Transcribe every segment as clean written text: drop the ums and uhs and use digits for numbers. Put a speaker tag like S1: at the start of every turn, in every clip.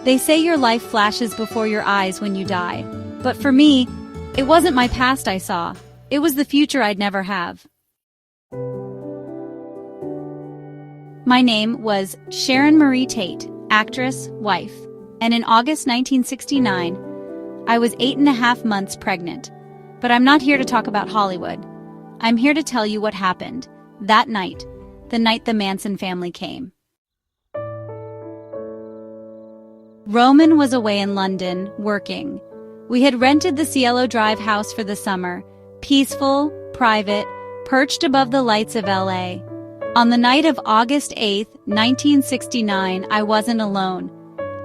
S1: They say your life flashes before your eyes when you die. But for me, it wasn't my past I saw. It was the future I'd never have. My name was Sharon Marie Tate, actress, wife. And in August 1969, I was 8.5 months pregnant. But I'm not here to talk about Hollywood. I'm here to tell you what happened that night, the night the Manson family came. Roman was away in London, working. We had rented the Cielo Drive house for the summer, peaceful, private, perched above the lights of LA. On the night of August 8, 1969, I wasn't alone.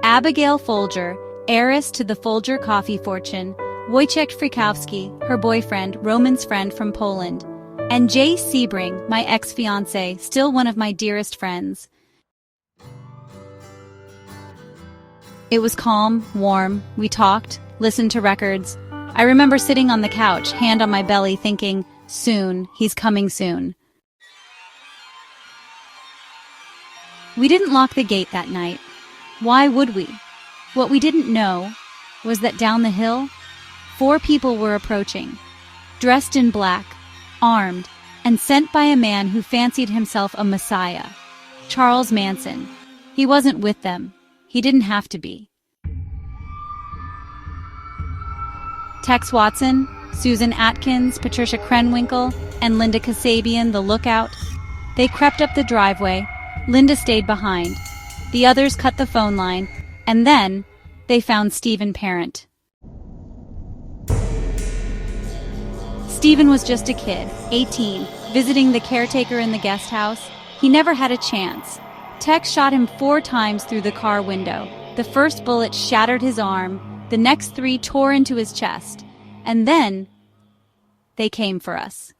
S1: Abigail Folger, heiress to the Folger coffee fortune, Wojciech Frykowski, her boyfriend, Roman's friend from Poland, and Jay Sebring, my ex-fiancé, still one of my dearest friends. It was calm, warm. We talked, listened to records. I remember sitting on the couch, hand on my belly, thinking, soon, he's coming soon. We didn't lock the gate that night. Why would we? What we didn't know was that down the hill, 4 people were approaching, dressed in black, armed, and sent by a man who fancied himself a messiah, Charles Manson. He wasn't with them. He didn't have to be. Tex Watson, Susan Atkins, Patricia Krenwinkel, and Linda Kasabian, the lookout. They crept up the driveway. Linda stayed behind. The others cut the phone line, and then they found Stephen Parent. Stephen was just a kid, 18, visiting the caretaker in the guest house. He never had a chance. Tex shot him 4 times through the car window. The first bullet shattered his arm, the next 3 tore into his chest. And then, they came for us.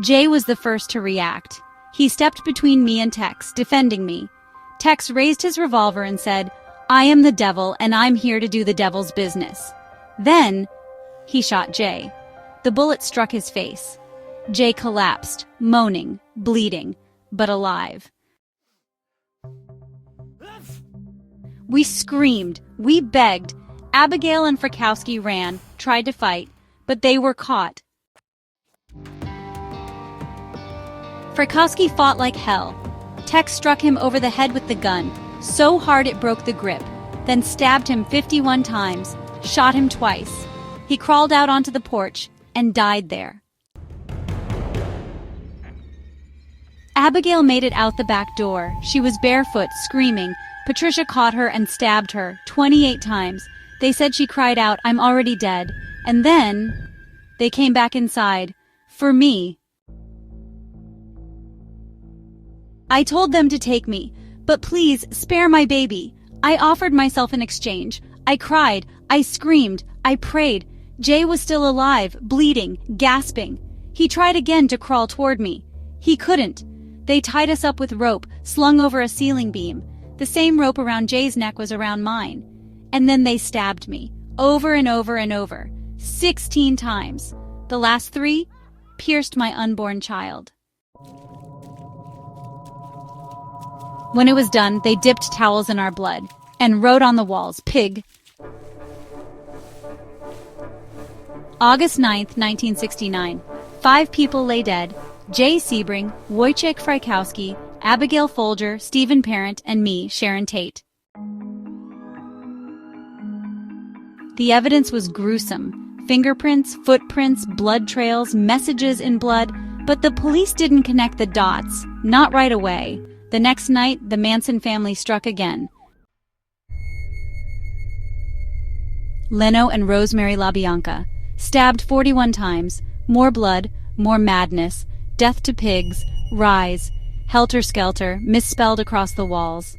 S1: Jay was the first to react. He stepped between me and Tex, defending me. Tex raised his revolver and said, "I am the devil, and I'm here to do the devil's business." Then, he shot Jay. The bullet struck his face. Jay collapsed, moaning, bleeding, but alive. We screamed, we begged. Abigail and Frykowski ran, tried to fight, but they were caught. Frykowski fought like hell. Tex struck him over the head with the gun, so hard it broke the grip, then stabbed him 51 times, shot him twice. He crawled out onto the porch and died there. Abigail made it out the back door. She was barefoot, screaming. Patricia caught her and stabbed her 28 times. They said she cried out, "I'm already dead." And then they came back inside. For me. I told them to take me, but please spare my baby. I offered myself in exchange. I cried. I screamed. I prayed. Jay was still alive, bleeding, gasping. He tried again to crawl toward me. He couldn't. They tied us up with rope, slung over a ceiling beam. The same rope around Jay's neck was around mine. And then they stabbed me, over and over and over, 16 times. The last 3 pierced my unborn child. When it was done, they dipped towels in our blood and wrote on the walls, "Pig." August 9th, 1969. 5 people lay dead. Jay Sebring, Wojciech Frykowski, Abigail Folger, Stephen Parent, and me, Sharon Tate. The evidence was gruesome. Fingerprints, footprints, blood trails, messages in blood, but the police didn't connect the dots, not right away. The next night, the Manson family struck again. Leno and Rosemary LaBianca, stabbed 41 times, more blood, more madness, death to pigs, rise, helter-skelter, misspelled across the walls.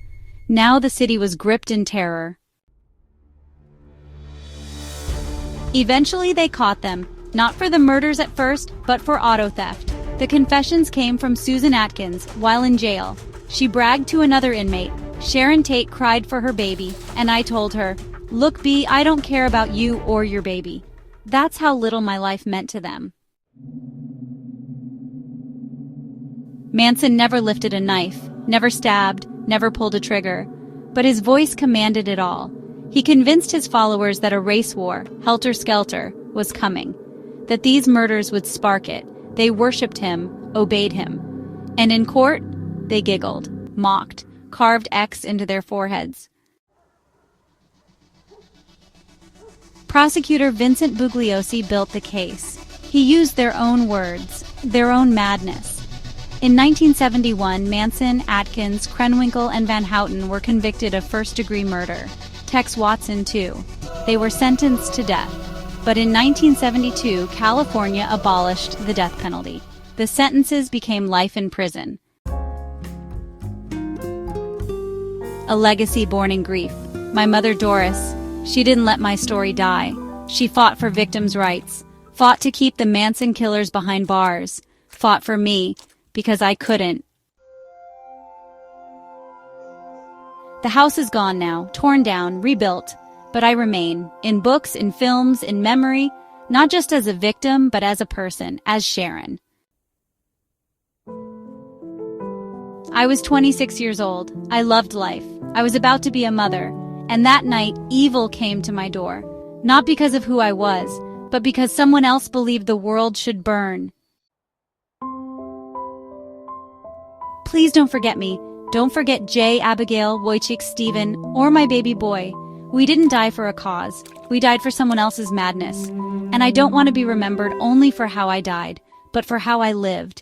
S1: Now the city was gripped in terror. Eventually they caught them, not for the murders at first, but for auto theft. The confessions came from Susan Atkins while in jail. She bragged to another inmate. Sharon Tate cried for her baby, and I told her, "Look, B, I don't care about you or your baby." That's how little my life meant to them. Manson never lifted a knife, never stabbed, never pulled a trigger. But his voice commanded it all. He convinced his followers that a race war, helter-skelter, was coming. That these murders would spark it. They worshipped him, obeyed him. And in court, they giggled, mocked, carved X into their foreheads. Prosecutor Vincent Bugliosi built the case. He used their own words, their own madness. In 1971, Manson, Atkins, Krenwinkel, and Van Houten were convicted of first-degree murder. Tex Watson, too. They were sentenced to death. But in 1972, California abolished the death penalty. The sentences became life in prison. A legacy born in grief. My mother, Doris, she didn't let my story die. She fought for victims' rights, fought to keep the Manson killers behind bars, fought for me, because I couldn't. The house is gone now, torn down, rebuilt, but I remain, in books, in films, in memory, not just as a victim, but as a person, as Sharon. I was 26 years old. I loved life. I was about to be a mother, and that night, evil came to my door, not because of who I was, but because someone else believed the world should burn. Please don't forget me. Don't forget Jay, Abigail, Wojciech, Stephen, or my baby boy. We didn't die for a cause. We died for someone else's madness. And I don't want to be remembered only for how I died, but for how I lived.